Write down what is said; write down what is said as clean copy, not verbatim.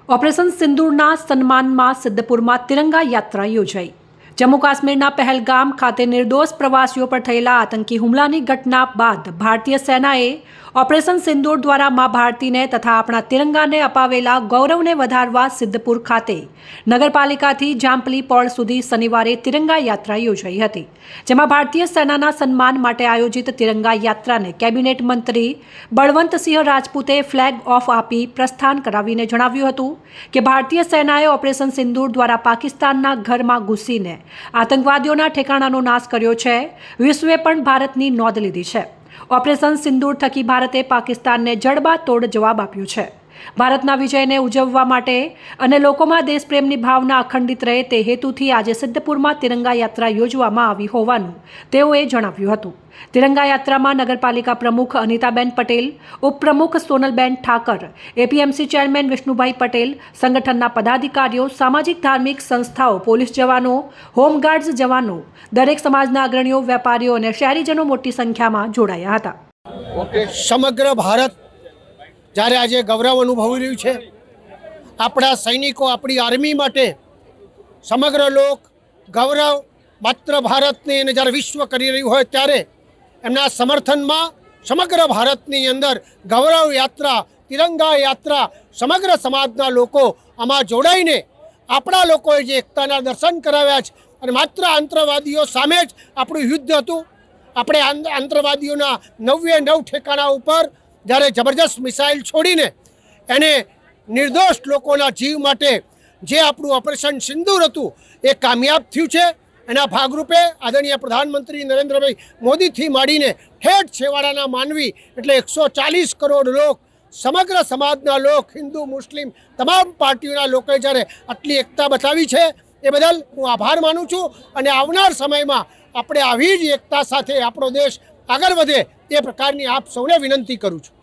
Operation સિંદૂરના સન્માનમાં સિદ્ધપુરમાં તિરંગા યાત્રા યોજાઈ। જમ્મુ કાશ્મીરના પહેલગામ ખાતે નિર્દોષ પ્રવાસીઓ પર થયેલા આતંકી હુમલાની ઘટના બાદ ભારતીય સેનાએ ઓપરેશન સિંદૂર દ્વારા મા ભારતીને તથા આપણા તિરંગાને અપાવેલા ગૌરવને વધારવા સિદ્ધપુર ખાતે નગરપાલિકાથી જામપલી પોળ સુધી શનિવારે તિરંગા યાત્રા યોજાઈ હતી, જેમાં ભારતીય સેનાના સન્માન માટે આયોજિત તિરંગા યાત્રાને કેબિનેટ મંત્રી બળવંતસિંહ રાજપૂતે ફ્લેગ ઓફ આપી પ્રસ્થાન કરાવીને જણાવ્યું હતું કે ભારતીય સેનાએ ઓપરેશન સિંદૂર દ્વારા પાકિસ્તાનના ઘરમાં ઘૂસીને આતંકવાદીઓના ઠેકાણાનો નાશ કર્યો છે। વિશ્વે પણ ભારતની નોંધ લીધી છે। ઓપરેશન સિંદૂર થકી ભારતે પાકિસ્તાનને જડબાતોડ જવાબ આપ્યો છે। ભારતના વિજયને ઉજવવા માટે અને લોકોમાં દેશપ્રેમની ભાવના અખંડિત રહે તે હેતુથી આજે સિદ્ધપુરમાં તિરંગા યાત્રા યોજવામાં આવી હોવાનું તેઓએ જણાવ્યું હતું। તિરંગા યાત્રામાં નગરપાલિકા પ્રમુખ અનિતાબેન પટેલ, ઉપપ્રમુખ સોનલબેન ઠાકર, એપીએમસી ચેરમેન વિષ્ણુભાઈ પટેલ, સંગઠનના પદાધિકારીઓ, સામાજિક ધાર્મિક સંસ્થાઓ, પોલીસ જવાનો, હોમગાર્ડ્સ જવાનો, દરેક સમાજના અગ્રણીઓ, વેપારીઓ અને શહેરીજનો મોટી સંખ્યામાં જોડાયા હતા। સમગ્ર ભારત જ્યારે આજે ગૌરવ અનુભવી રહ્યું છે, આપણા સૈનિકો, આપણી આર્મી માટે સમગ્ર લોક ગૌરવ માત્ર ભારતની અને જ્યારે વિશ્વ કરી રહ્યું હોય ત્યારે એમના સમર્થનમાં સમગ્ર ભારતની અંદર ગૌરવ યાત્રા, તિરંગા યાત્રા સમગ્ર સમાજના લોકો આમાં જોડાઈને આપણા લોકોએ જે એકતાના દર્શન કરાવ્યા છે અને માત્ર આતંકવાદીઓ સામે જ આપણું યુદ્ધ હતું। આપણે આતંકવાદીઓના 99 ઠેકાણા ઉપર જ્યારે જબરજસ્ત મિસાઇલ છોડીને એને નિર્દોષ લોકોના જીવ માટે જે આપણું ઓપરેશન સિંદૂર હતું એ કામયાબ થયું છે। એના ભાગરૂપે આદરણીય પ્રધાનમંત્રી નરેન્દ્રભાઈ મોદીથી માંડીને ઠેઠ છેવાડાના માનવી એટલે 140 કરોડ લોક, સમગ્ર સમાજના લોક, હિન્દુ, મુસ્લિમ તમામ પાર્ટીઓના લોકોએ જ્યારે આટલી એકતા બતાવી છે એ બદલ હું આભાર માનું છું અને આવનાર સમયમાં આપણે આવી જ એકતા સાથે આપણો દેશ આગળ વધે એ પ્રકારની આપ સૌને વિનંતી કરું છું।